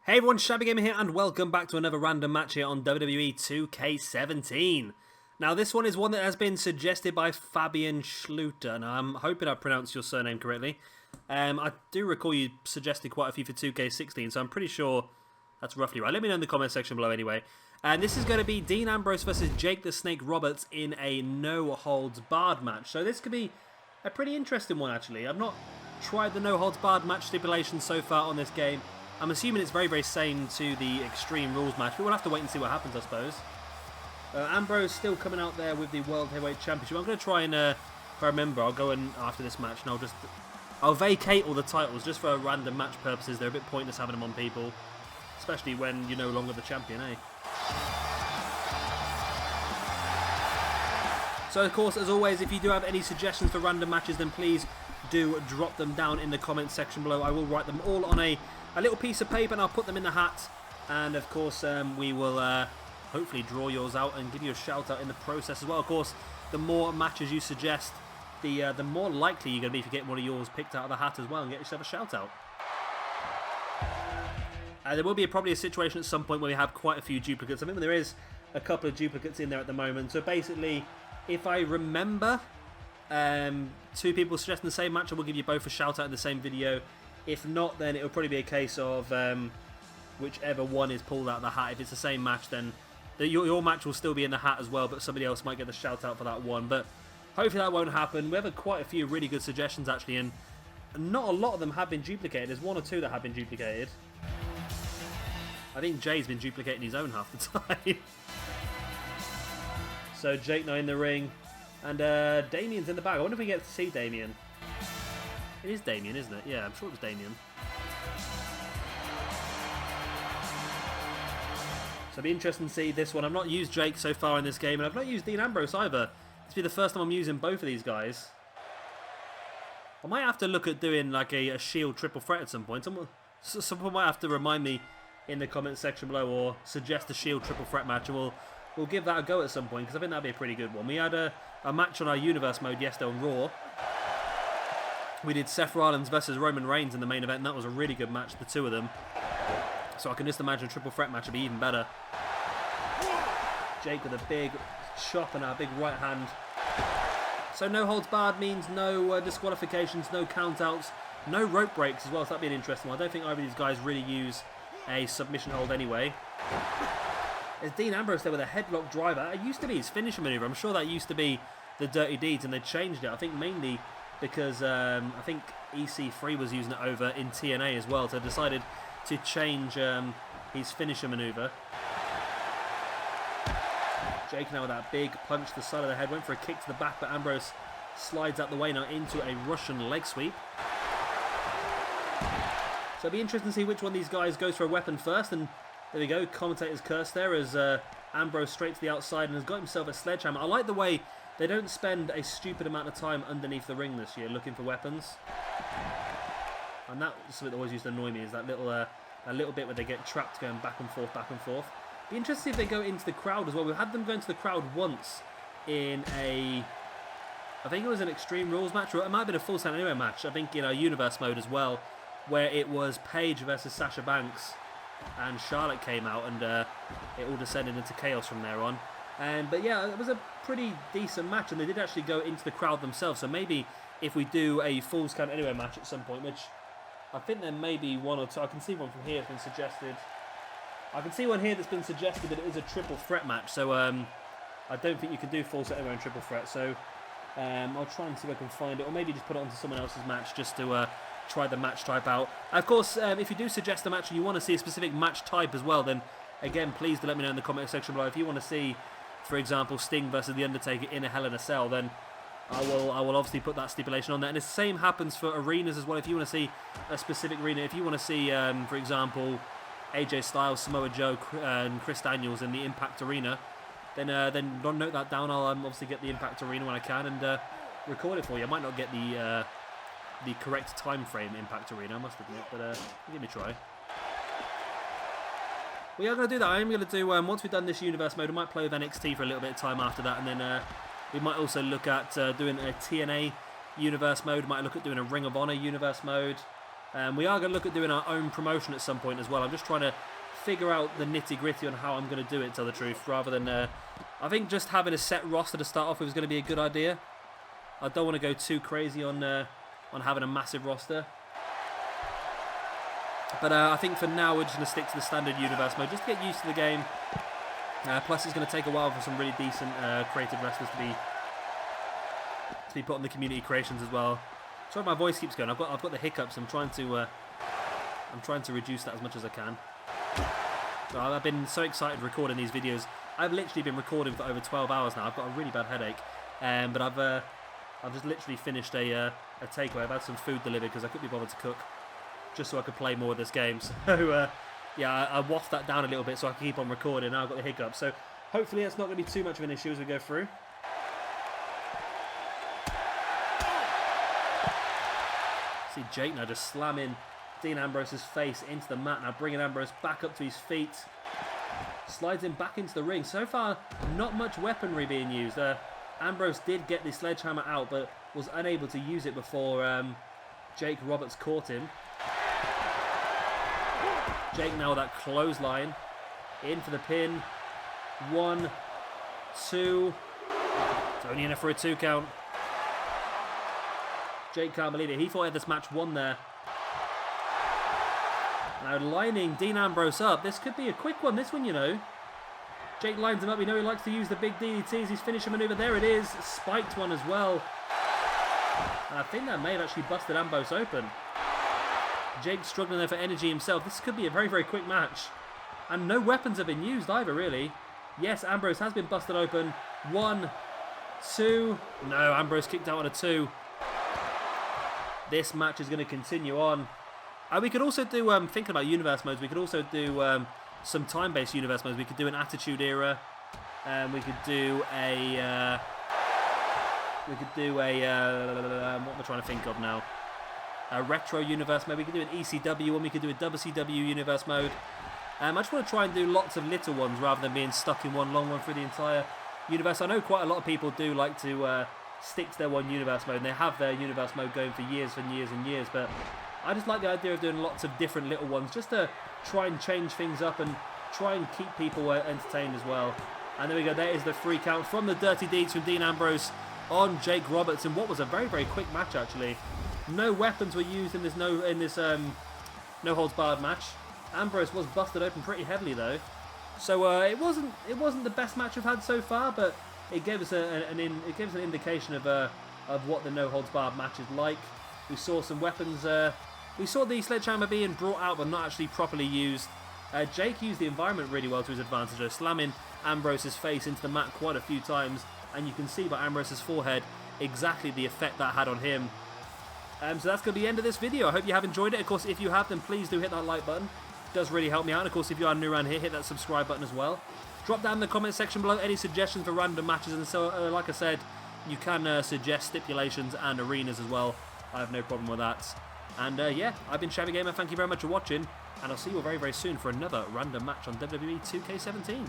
Hey everyone, Shabby Gamer here, and welcome back to another random match here on WWE 2K17. Now, this one is one that has been suggested by Fabian Schluter, and I'm hoping I pronounced your surname correctly. I do recall you suggested quite a few for 2K16, so I'm pretty sure that's roughly right. Let me know in the comment section below anyway. And this is going to be Dean Ambrose versus Jake the Snake Roberts in a no-holds-barred match. So this could be a pretty interesting one, actually. I've not tried the no-holds-barred match stipulation so far on this game. I'm assuming it's very, very same to the Extreme Rules match, but we'll have to wait and see what happens, I suppose. Ambrose still coming out there with the World Heavyweight Championship. I'm going to try and, if I remember, I'll go in after this match and I'll vacate all the titles just for random match purposes. They're a bit pointless having them on people, especially when you're no longer the champion, eh? So, of course, as always, if you do have any suggestions for random matches, then please do drop them down in the comment section below. I will write them all on a little piece of paper and I'll put them in the hat. And, of course, we will hopefully draw yours out and give you a shout-out in the process as well. Of course, the more matches you suggest, the more likely you're going to be to get one of yours picked out of the hat as well and get yourself a shout-out. There will be probably a situation at some point where we have quite a few duplicates. I think there is a couple of duplicates in there at the moment. So basically, if I remember, two people suggesting the same match, I will give you both a shout-out in the same video. If not, then it will probably be a case of whichever one is pulled out of the hat. If it's the same match, then your match will still be in the hat as well, but somebody else might get the shout-out for that one. But hopefully that won't happen. We have quite a few really good suggestions, actually, and not a lot of them have been duplicated. There's one or two that have been duplicated. I think Jay's been duplicating his own half the time. So Jake now in the ring, and Damien's in the back. I wonder if we get to see Damien. It is Damien, isn't it? Yeah, I'm sure it was Damien. So it'll be interesting to see this one. I've not used Jake so far in this game, and I've not used Dean Ambrose either. This will be the first time I'm using both of these guys. I might have to look at doing like a Shield triple threat at some point. Someone might have to remind me in the comment section below, or suggest a Shield triple threat match, and we'll give that a go at some point, because I think that'd be a pretty good one. We had a match on our Universe mode yesterday on Raw. We did Seth Rollins versus Roman Reigns in the main event, and that was a really good match, the two of them. So I can just imagine a triple threat match would be even better. Jake with a big chop and a big right hand. So no holds barred means no disqualifications, no countouts, no rope breaks as well, so that'd be an interesting one. I don't think either of these guys really use a submission hold anyway. There's Dean Ambrose there with a headlock driver. It used to be his finisher maneuver. I'm sure that used to be the Dirty Deeds, and they changed it. I think mainly because I think EC3 was using it over in TNA as well, so they decided to change his finisher maneuver. Jake now with that big punch to the side of the head, went for a kick to the back, but Ambrose slides out the way now into a Russian leg sweep. So it'll be interesting to see which one of these guys goes for a weapon first, and there we go, commentator's curse there as Ambrose straight to the outside and has got himself a sledgehammer. I like the way they don't spend a stupid amount of time underneath the ring this year looking for weapons. And that's something that always used to annoy me, is that little bit where they get trapped going back and forth, back and forth. Be interested if they go into the crowd as well. We've had them go into the crowd once in I think it was an Extreme Rules match, or it might have been a Full Sail Anywhere match, I think in our Universe mode as well, where it was Paige versus Sasha Banks, and Charlotte came out, and it all descended into chaos from there on. But yeah, it was a pretty decent match, and they did actually go into the crowd themselves, so maybe if we do a Falls Count Anywhere match at some point, which I think there may be one or two. I can see one from here that's been suggested. I can see one here that's been suggested that it is a triple threat match, so I don't think you can do Falls Count Anywhere and triple threat, so I'll try and see if I can find it, or maybe just put it onto someone else's match just to try the match type out. Of course, if you do suggest a match and you want to see a specific match type as well, then again, please do let me know in the comment section below. If you want to see, for example, Sting versus The Undertaker in a Hell in a Cell, then I will obviously put that stipulation on there. And the same happens for arenas as well. If you want to see a specific arena, if you want to see, for example, AJ Styles, Samoa Joe, and Chris Daniels in the Impact Arena, then note that down. I'll obviously get the Impact Arena when I can and record it for you. I might not get the correct time frame Impact Arena, I must admit, but give me a try. We are going to do that. I am going to do, once we've done this Universe mode, I might play with NXT for a little bit of time after that, and then we might also look at doing a TNA Universe mode, might look at doing a Ring of Honor Universe mode, We are going to look at doing our own promotion at some point as well. I'm just trying to figure out the nitty-gritty on how I'm going to do it, to tell the truth, rather than... I think just having a set roster to start off with is going to be a good idea. I don't want to go too crazy on having a massive roster. But I think for now we're just going to stick to the standard universe mode, just to get used to the game. Plus it's going to take a while for some really decent creative wrestlers to be put on the community creations as well. Sorry, my voice keeps going. I've got the hiccups. I'm trying to reduce that as much as I can. So I've been so excited recording these videos. I've literally been recording for over 12 hours now. I've got a really bad headache, but I've just literally finished a takeaway. I've had some food delivered because I couldn't be bothered to cook, just so I could play more of this game. So yeah, I waffed that down a little bit so I can keep on recording. Now I've got the hiccups, so hopefully that's not going to be too much of an issue as we go through. See Jake now just slamming Dean Ambrose's face into the mat, now bringing Ambrose back up to his feet. Slides him back into the ring. So far, not much weaponry being used. Ambrose did get the sledgehammer out, but was unable to use it before Jake Roberts caught him. Jake now with that clothesline. In for the pin. 1, 2. It's only enough for a 2 count. Jake can't believe it. He thought he had this match won there. Now lining Dean Ambrose up. This could be a quick one, this one, you know. Jake lines him up. We know he likes to use the big DDTs. His finisher maneuver. There it is. Spiked one as well. And I think that may have actually busted Ambrose open. Jake struggling there for energy himself. This could be a very, very quick match. And no weapons have been used either, really. Yes, Ambrose has been busted open. 1, 2. No, Ambrose kicked out on a 2. This match is going to continue on. We could also do, thinking about universe modes, we could also do some time-based universe modes. We could do an Attitude Era. We could do a... what am I trying to think of now? A retro universe mode. We could do an ECW one. We could do a WCW universe mode. I just want to try and do lots of little ones rather than being stuck in one long one through the entire universe. I know quite a lot of people do like to stick to their one universe mode, and they have their universe mode going for years and years and years, but I just like the idea of doing lots of different little ones just to try and change things up and try and keep people entertained as well. And there we go. There is the 3 count from the Dirty Deeds from Dean Ambrose on Jake Roberts in what was a very, very quick match, actually. No weapons were used in this no holds barred match. Ambrose was busted open pretty heavily though, so it wasn't the best match we've had so far, but it gave us an indication of what the no holds barred match is like. We saw some weapons. We saw the sledgehammer being brought out but not actually properly used. Jake used the environment really well to his advantage, though, slamming Ambrose's face into the mat quite a few times, and you can see by Ambrose's forehead exactly the effect that had on him. So that's going to be the end of this video. I hope you have enjoyed it. Of course, if you have, then please do hit that like button. It does really help me out. And of course, if you are new around here, hit that subscribe button as well. Drop down in the comment section below any suggestions for random matches, and so like I said, you can suggest stipulations and arenas as well. I have no problem with that. And yeah, I've been Chevy Gamer. Thank you very much for watching, and I'll see you all very, very soon for another random match on WWE 2K17.